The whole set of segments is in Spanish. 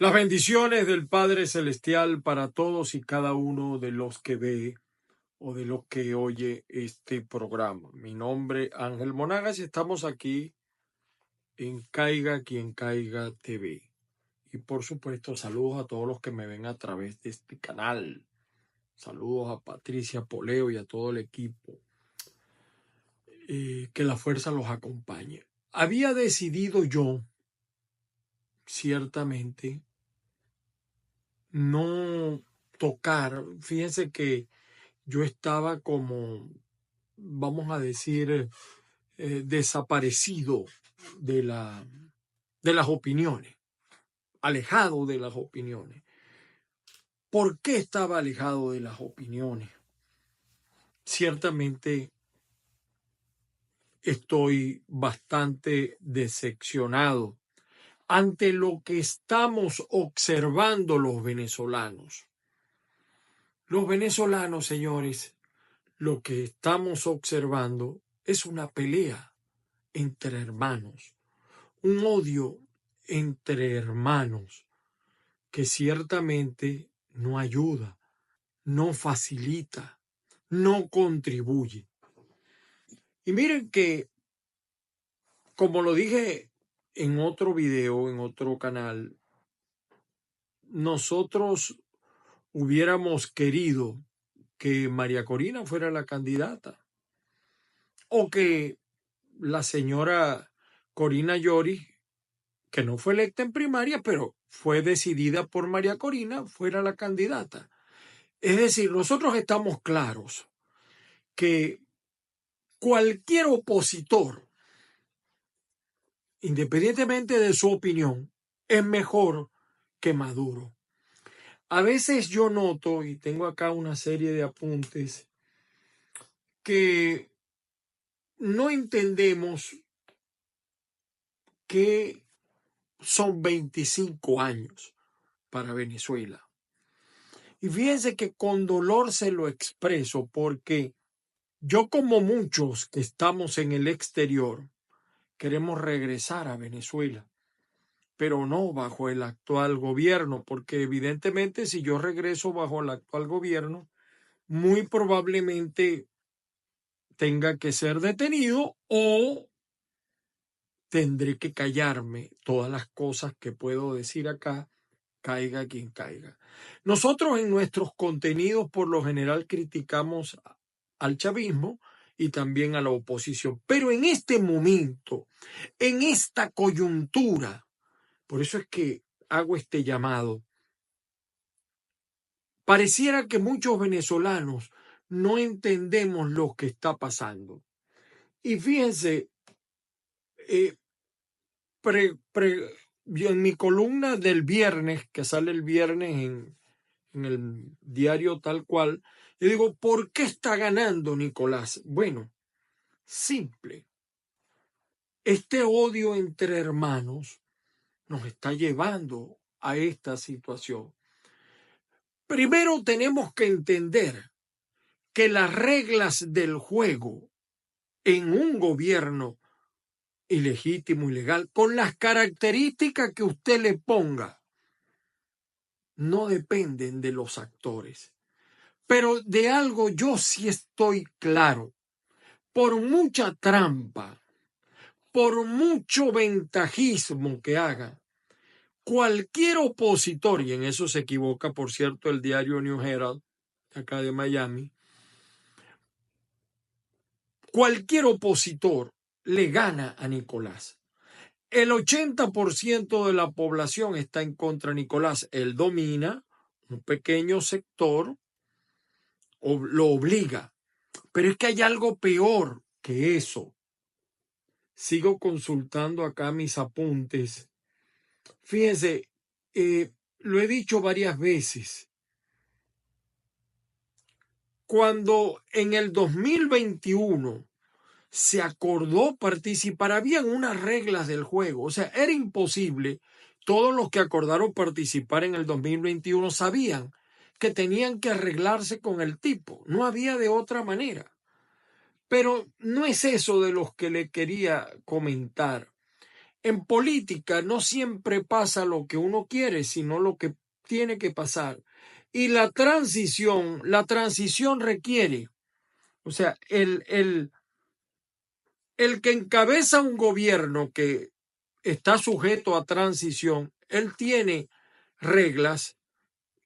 Las bendiciones del Padre Celestial para todos y cada uno de los que ve o de los que oye este programa. Mi nombre es Ángel Monagas y estamos aquí en Caiga Quien Caiga TV. Y por supuesto, saludos a todos los que me ven a través de este canal. Saludos a Patricia Poleo y a todo el equipo. Que la fuerza los acompañe. Había decidido yo, ciertamente, no tocar. Fíjense que yo estaba como, vamos a decir, desaparecido de las opiniones, alejado de las opiniones. ¿Por qué estaba alejado de las opiniones? Ciertamente estoy bastante decepcionado ante lo que estamos observando los venezolanos. Los venezolanos, señores, lo que estamos observando es una pelea entre hermanos, un odio entre hermanos que ciertamente no ayuda, no facilita, no contribuye. Y miren que, como lo dije en otro video, en otro canal, nosotros hubiéramos querido que María Corina fuera la candidata o que la señora Corina Lloris, que no fue electa en primaria, pero fue decidida por María Corina, fuera la candidata. Es decir, nosotros estamos claros que cualquier opositor, independientemente de su opinión, es mejor que Maduro. A veces yo noto, y tengo acá una serie de apuntes, que no entendemos que son 25 años para Venezuela. Y fíjense que con dolor se lo expreso porque yo, como muchos que estamos en el exterior, queremos regresar a Venezuela, pero no bajo el actual gobierno, porque evidentemente si yo regreso bajo el actual gobierno, muy probablemente tenga que ser detenido o tendré que callarme todas las cosas que puedo decir acá, caiga quien caiga. Nosotros en nuestros contenidos por lo general criticamos al chavismo y también a la oposición, pero en este momento, en esta coyuntura, por eso es que hago este llamado, pareciera que muchos venezolanos no entendemos lo que está pasando. Y fíjense, en mi columna del viernes, que sale el viernes en el diario Tal Cual, yo digo, ¿por qué está ganando Nicolás? Bueno, simple. Este odio entre hermanos nos está llevando a esta situación. Primero tenemos que entender que las reglas del juego en un gobierno ilegítimo, ilegal, con las características que usted le ponga, no dependen de los actores. Pero de algo yo sí estoy claro. Por mucha trampa, por mucho ventajismo que haga, cualquier opositor, y en eso se equivoca, por cierto, el diario New Herald, acá de Miami, cualquier opositor le gana a Nicolás. El 80% de la población está en contra de Nicolás. Él domina un pequeño sector, lo obliga. Pero es que hay algo peor que eso. Sigo consultando acá mis apuntes. Fíjense, lo he dicho varias veces. Cuando en el 2021 se acordó participar, habían unas reglas del juego. O sea, era imposible. Todos los que acordaron participar en el 2021 sabían que tenían que arreglarse con el tipo. No había de otra manera. Pero no es eso de los que le quería comentar. En política no siempre pasa lo que uno quiere, sino lo que tiene que pasar. Y la transición requiere, o sea, el que encabeza un gobierno que está sujeto a transición, él tiene reglas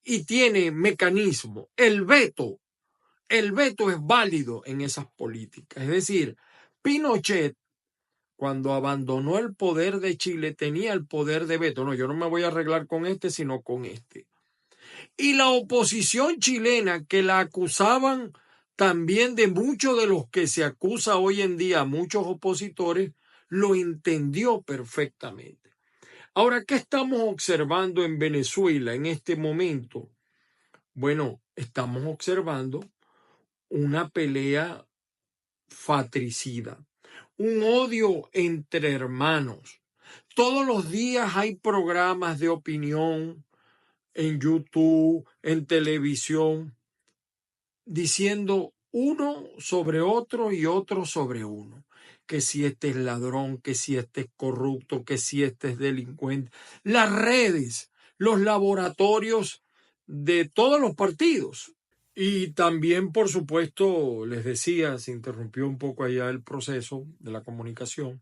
y tiene mecanismos. El veto es válido en esas políticas. Es decir, Pinochet, cuando abandonó el poder de Chile, tenía el poder de veto. No, yo no me voy a arreglar con este, sino con este. Y la oposición chilena, que la acusaban también de muchos de los que se acusa hoy en día a muchos opositores, lo entendió perfectamente. Ahora, ¿qué estamos observando en Venezuela en este momento? Bueno, estamos observando una pelea fratricida, un odio entre hermanos. Todos los días hay programas de opinión en YouTube, en televisión, diciendo uno sobre otro y otro sobre uno. Que si este es ladrón, que si este es corrupto, que si este es delincuente. Las redes, los laboratorios de todos los partidos. Y también, por supuesto, les decía, se interrumpió un poco allá el proceso de la comunicación,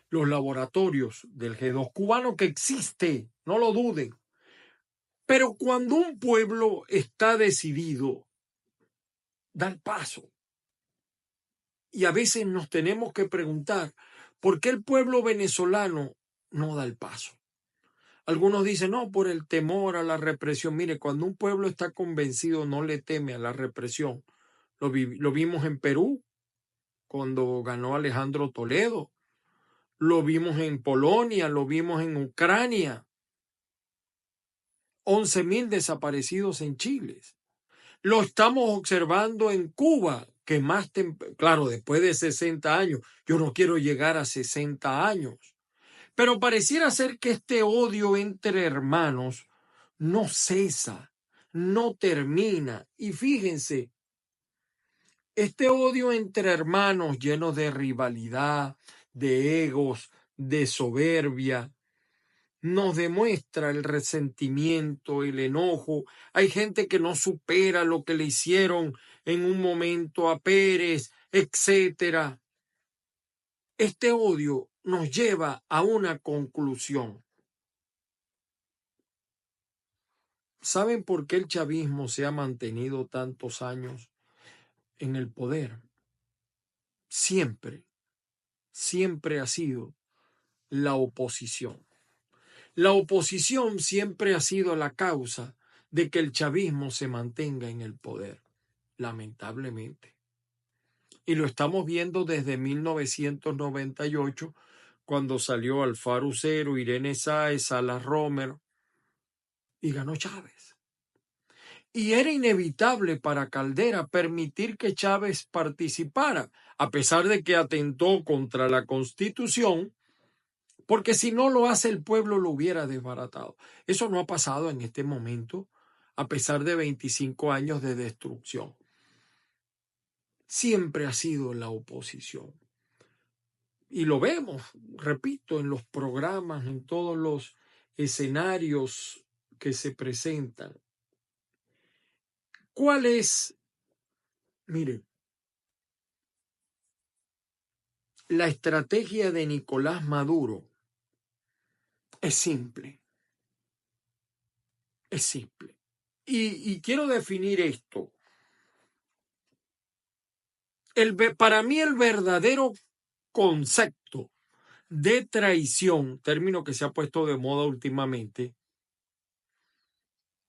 los laboratorios del G2 cubano que existe, no lo duden. Pero cuando un pueblo está decidido, da el paso. Y a veces nos tenemos que preguntar, ¿por qué el pueblo venezolano no da el paso? Algunos dicen, no, por el temor a la represión. Mire, cuando un pueblo está convencido, no le teme a la represión. Lo vimos en Perú, cuando ganó Alejandro Toledo. Lo vimos en Polonia, lo vimos en Ucrania. 11.000 desaparecidos en Chile. Lo estamos observando en Cuba, que claro, después de 60 años, yo no quiero llegar a 60 años, pero pareciera ser que este odio entre hermanos no cesa, no termina. Y fíjense, este odio entre hermanos lleno de rivalidad, de egos, de soberbia, nos demuestra el resentimiento, el enojo. Hay gente que no supera lo que le hicieron en un momento a Pérez, etcétera. Este odio nos lleva a una conclusión. ¿Saben por qué el chavismo se ha mantenido tantos años en el poder? Siempre, siempre ha sido la oposición. La oposición siempre ha sido la causa de que el chavismo se mantenga en el poder, lamentablemente. Y lo estamos viendo desde 1998, cuando salió Alfaro Usero, Irene Sáez, Salas Romer, y ganó Chávez. Y era inevitable para Caldera permitir que Chávez participara, a pesar de que atentó contra la Constitución, porque si no lo hace el pueblo lo hubiera desbaratado. Eso no ha pasado en este momento, a pesar de 25 años de destrucción. Siempre ha sido la oposición. Y lo vemos, repito, en los programas, en todos los escenarios que se presentan. ¿Cuál es, mire, la estrategia de Nicolás Maduro? Es simple, es simple. Y quiero definir esto. Para mí el verdadero concepto de traición, término que se ha puesto de moda últimamente,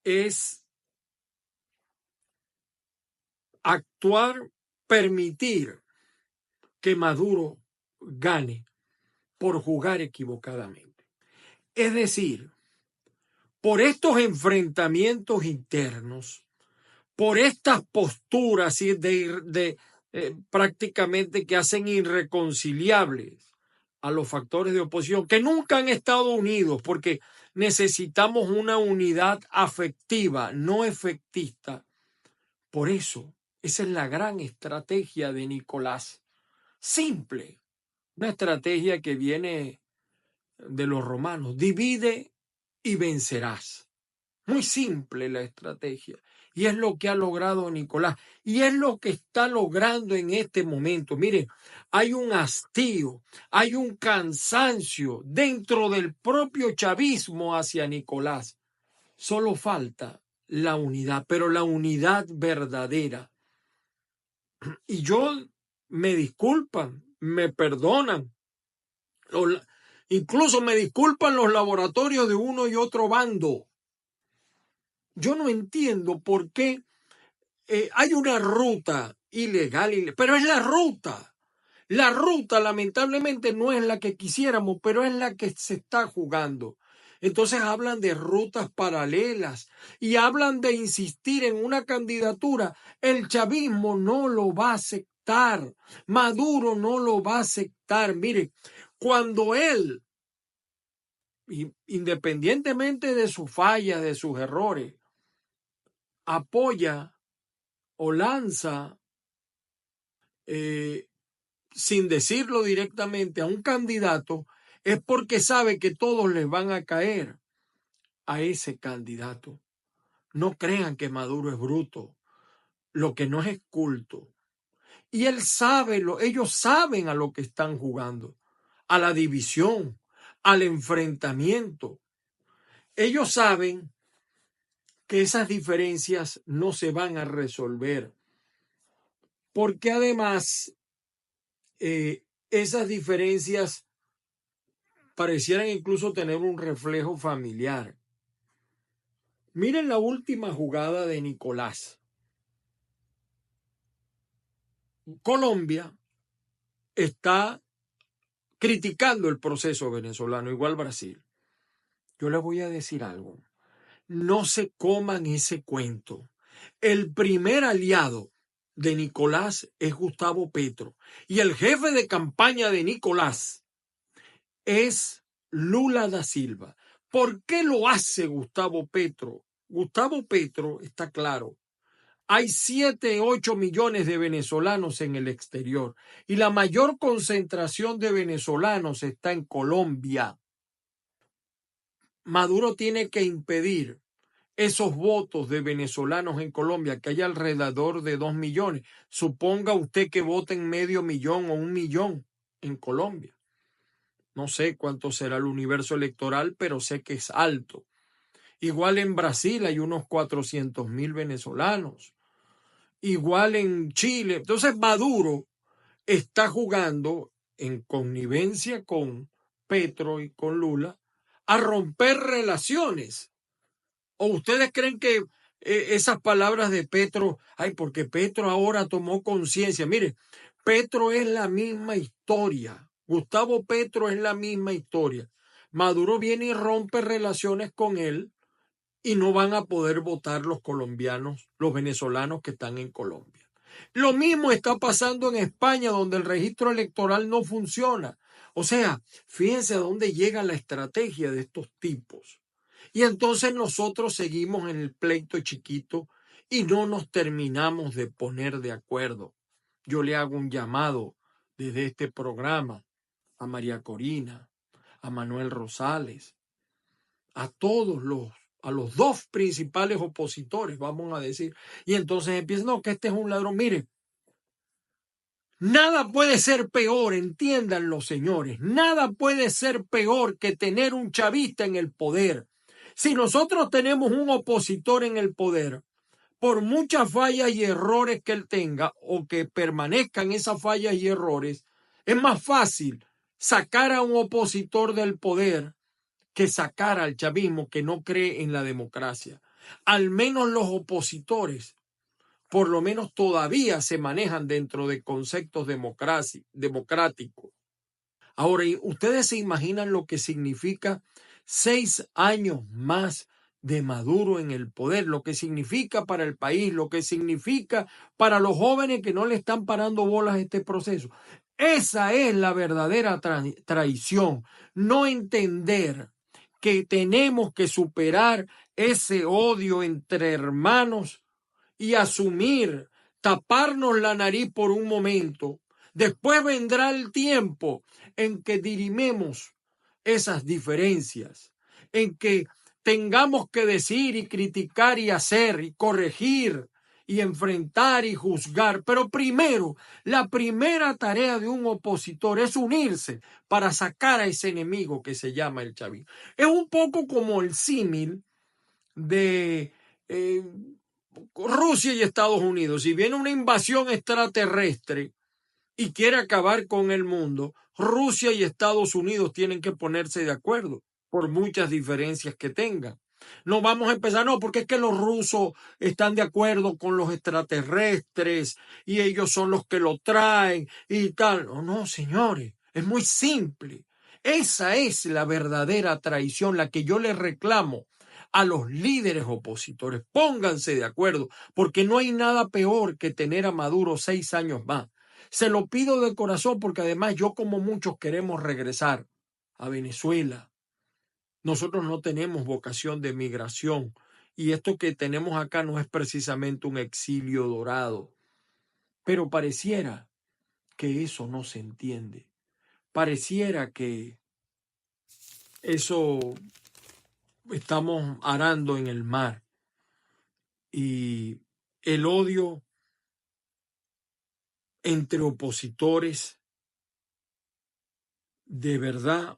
es actuar, permitir que Maduro gane por jugar equivocadamente. Es decir, por estos enfrentamientos internos, por estas posturas prácticamente que hacen irreconciliables a los factores de oposición, que nunca han estado unidos, porque necesitamos una unidad afectiva, no efectista. Por eso, esa es la gran estrategia de Nicolás. Simple, una estrategia que viene de los romanos: divide y vencerás. Muy simple la estrategia. Y es lo que ha logrado Nicolás. Y es lo que está logrando en este momento. Mire, hay un hastío, hay un cansancio dentro del propio chavismo hacia Nicolás. Solo falta la unidad, pero la unidad verdadera. Y me disculpan, me perdonan. Incluso me disculpan los laboratorios de uno y otro bando. Yo no entiendo por qué hay una ruta ilegal, pero es la ruta. La ruta lamentablemente no es la que quisiéramos, pero es la que se está jugando. Entonces hablan de rutas paralelas y hablan de insistir en una candidatura. El chavismo no lo va a aceptar. Maduro no lo va a aceptar. Mire, cuando él, independientemente de sus fallas, de sus errores, apoya o lanza, sin decirlo directamente, a un candidato, es porque sabe que todos les van a caer a ese candidato. No crean que Maduro es bruto, lo que no es culto. Y ellos saben a lo que están jugando, a la división, al enfrentamiento. Ellos saben que esas diferencias no se van a resolver, porque además esas diferencias parecieran incluso tener un reflejo familiar. Miren la última jugada de Nicolás. Colombia está criticando el proceso venezolano, igual Brasil. Yo les voy a decir algo. No se coman ese cuento. El primer aliado de Nicolás es Gustavo Petro y el jefe de campaña de Nicolás es Lula da Silva. ¿Por qué lo hace Gustavo Petro? Gustavo Petro, está claro, hay 7, 8 millones de venezolanos en el exterior y la mayor concentración de venezolanos está en Colombia. Maduro tiene que impedir esos votos de venezolanos en Colombia, que hay alrededor de 2 millones. Suponga usted que voten 500,000 o 1 millón en Colombia. No sé cuánto será el universo electoral, pero sé que es alto. Igual en Brasil hay unos 400,000 venezolanos. Igual en Chile. Entonces Maduro está jugando en connivencia con Petro y con Lula a romper relaciones. ¿O ustedes creen que esas palabras de Petro, porque Petro ahora tomó conciencia? Mire, Petro es la misma historia. Gustavo Petro es la misma historia. Maduro viene y rompe relaciones con él y no van a poder votar los colombianos, los venezolanos que están en Colombia. Lo mismo está pasando en España, donde el registro electoral no funciona. O sea, fíjense a dónde llega la estrategia de estos tipos. Y entonces nosotros seguimos en el pleito chiquito y no nos terminamos de poner de acuerdo. Yo le hago un llamado desde este programa a María Corina, a Manuel Rosales, a los dos principales opositores, vamos a decir. Y entonces empiezan, no, que este es un ladrón. Mire, nada puede ser peor, entiéndanlo, señores, nada puede ser peor que tener un chavista en el poder. Si nosotros tenemos un opositor en el poder, por muchas fallas y errores que él tenga o que permanezcan esas fallas y errores, es más fácil sacar a un opositor del poder que sacar al chavismo que no cree en la democracia. Al menos los opositores, por lo menos todavía se manejan dentro de conceptos democráticos. Ahora, ¿ustedes se imaginan lo que significa 6 años más de Maduro en el poder? Lo que significa para el país, lo que significa para los jóvenes que no le están parando bolas a este proceso. Esa es la verdadera traición. No entender que tenemos que superar ese odio entre hermanos y asumir, taparnos la nariz por un momento. Después vendrá el tiempo en que dirimemos esas diferencias, en que tengamos que decir y criticar y hacer y corregir y enfrentar y juzgar. Pero primero, la primera tarea de un opositor es unirse para sacar a ese enemigo que se llama el chavismo. Es un poco como el símil de Rusia y Estados Unidos. Si viene una invasión extraterrestre y quiere acabar con el mundo, Rusia y Estados Unidos tienen que ponerse de acuerdo por muchas diferencias que tengan. No vamos a empezar, no, porque es que los rusos están de acuerdo con los extraterrestres y ellos son los que lo traen y tal. No, no, señores, es muy simple. Esa es la verdadera traición, la que yo le reclamo a los líderes opositores. Pónganse de acuerdo, porque no hay nada peor que tener a Maduro 6 años más. Se lo pido de corazón porque además yo como muchos queremos regresar a Venezuela. Nosotros no tenemos vocación de migración y esto que tenemos acá no es precisamente un exilio dorado. Pero pareciera que eso no se entiende. Pareciera que eso estamos arando en el mar y el odio entre opositores de verdad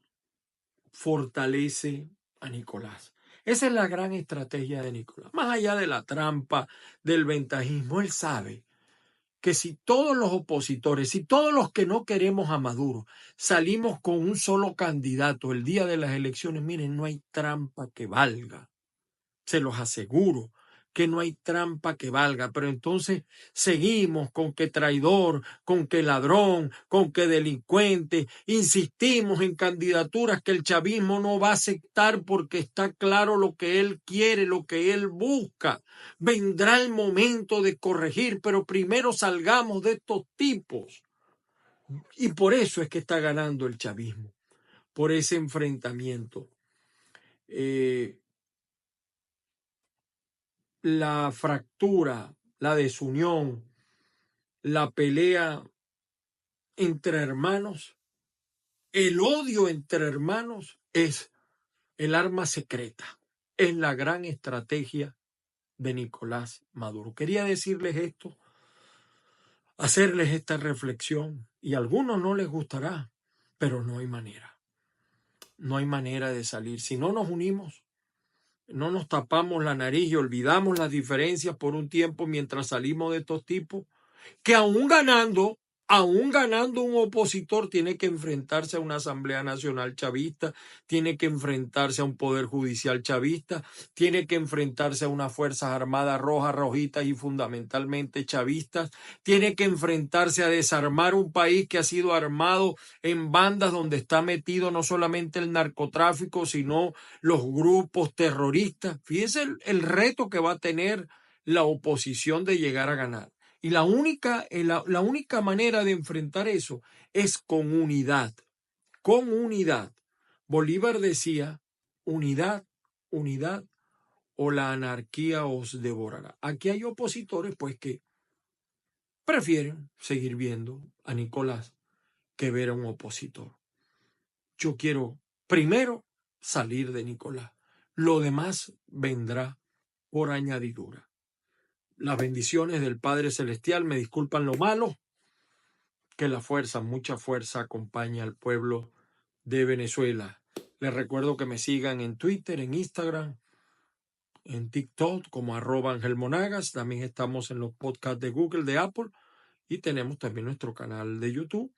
fortalece a Nicolás. Esa es la gran estrategia de Nicolás. Más allá de la trampa, del ventajismo, él sabe que si todos los opositores, si todos los que no queremos a Maduro salimos con un solo candidato el día de las elecciones, miren, no hay trampa que valga. Se los aseguro que no hay trampa que valga, pero entonces seguimos con que traidor, con que ladrón, con que delincuente, insistimos en candidaturas que el chavismo no va a aceptar porque está claro lo que él quiere, lo que él busca. Vendrá el momento de corregir, pero primero salgamos de estos tipos. Y por eso es que está ganando el chavismo, por ese enfrentamiento. La fractura, la desunión, la pelea entre hermanos, el odio entre hermanos es el arma secreta, es la gran estrategia de Nicolás Maduro. Quería decirles esto, hacerles esta reflexión, y a algunos no les gustará, pero no hay manera. No hay manera de salir. Si no nos unimos, no nos tapamos la nariz y olvidamos las diferencias por un tiempo mientras salimos de estos tipos, que aún ganando un opositor tiene que enfrentarse a una Asamblea Nacional chavista, tiene que enfrentarse a un Poder Judicial chavista, tiene que enfrentarse a unas Fuerzas Armadas rojas, rojitas y fundamentalmente chavistas, tiene que enfrentarse a desarmar un país que ha sido armado en bandas donde está metido no solamente el narcotráfico, sino los grupos terroristas. Fíjense el reto que va a tener la oposición de llegar a ganar. Y la única manera de enfrentar eso es con unidad. Con unidad. Bolívar decía, unidad, unidad, o la anarquía os devorará. Aquí hay opositores, pues, que prefieren seguir viendo a Nicolás que ver a un opositor. Yo quiero primero salir de Nicolás. Lo demás vendrá por añadidura. Las bendiciones del Padre Celestial me disculpan lo malo. Que la fuerza, mucha fuerza acompañe al pueblo de Venezuela. Les recuerdo que me sigan en Twitter, en Instagram, en TikTok como @AngelMonagas. También estamos en los podcasts de Google, de Apple, y tenemos también nuestro canal de YouTube.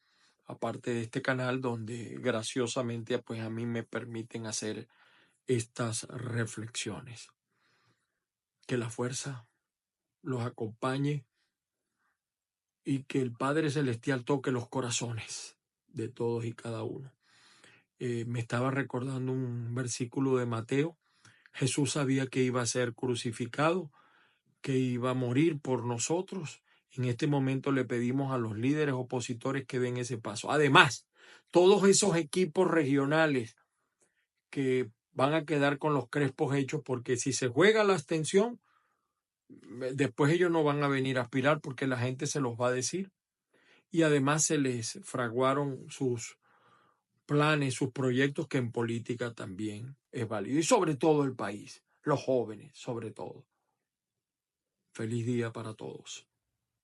Aparte de este canal donde graciosamente pues a mí me permiten hacer estas reflexiones. Que la fuerza los acompañe y que el Padre Celestial toque los corazones de todos y cada uno. Me estaba recordando un versículo de Mateo. Jesús sabía que iba a ser crucificado, que iba a morir por nosotros. En este momento le pedimos a los líderes opositores que den ese paso. Además, todos esos equipos regionales que van a quedar con los crespos hechos, porque si se juega la abstención, después ellos no van a venir a aspirar porque la gente se los va a decir. Y además se les fraguaron sus planes, sus proyectos, que en política también es válido. Y sobre todo el país, los jóvenes, sobre todo. Feliz día para todos.